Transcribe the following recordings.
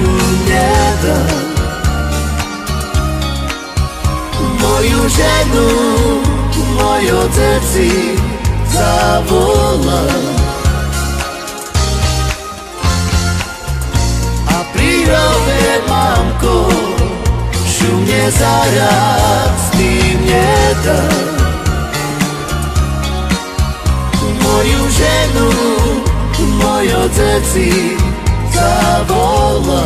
nie da. Moju ženu, moje deti zavolá. A prírode, mamko, šumne zahrať s tým nedá. Moju ženu, moje deti zavolá.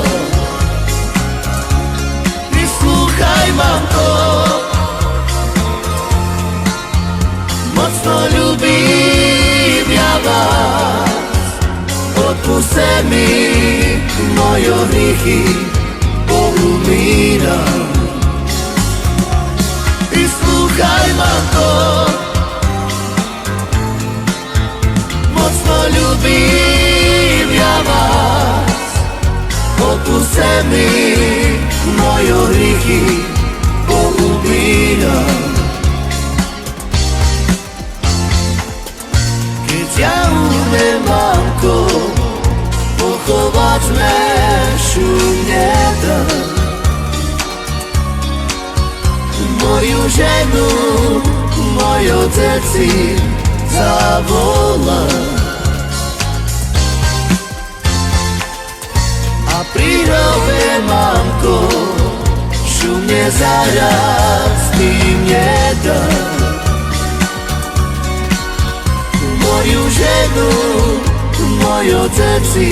Vyslúchaj, mamko, mocno ľúbim ja vás. Odpusťte mi moje hriechy, Bohu mýram. Vyslúchaj, mamko, mocno ľúbim ja vás. Odpusťte mi moje hriechy, Bohu mýram. Keď ja umrem, mamko, pochovať mšu nedá. Moju ženu, moje deti zavolá. A pri hrobe, mamko, šumne zahrať s tým nedá. Moju ženu, moje deti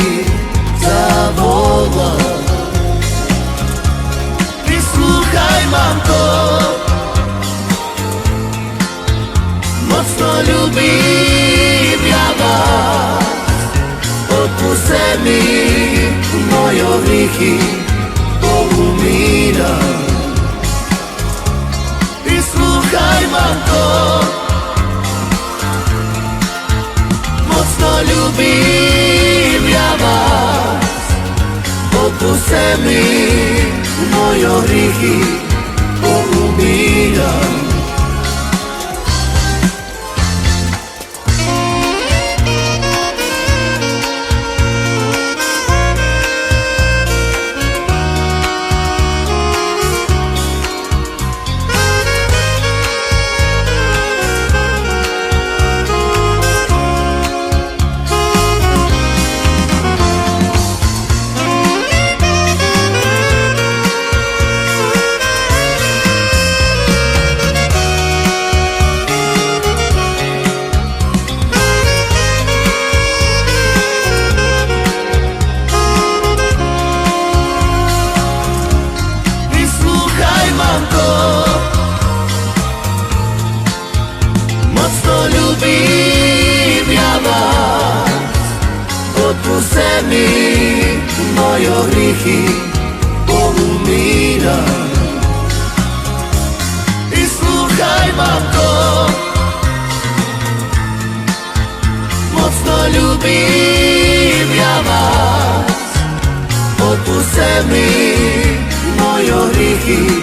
zavolá. Vyslúchaj, mamko, mocno ľúbim ja vás. Odpusťte mi moje hriechy, Bohu mýram. Vyslúchaj, mamko, mocno ľúbim ja vás. Odpusťte mi moje hriechy, Bohu mýram. Odpusťte mi moje hriechy, Bohu mýram. Vyslúchaj, mamko, mocno ľúbim ja vás. Odpusťte mi moje hriechy,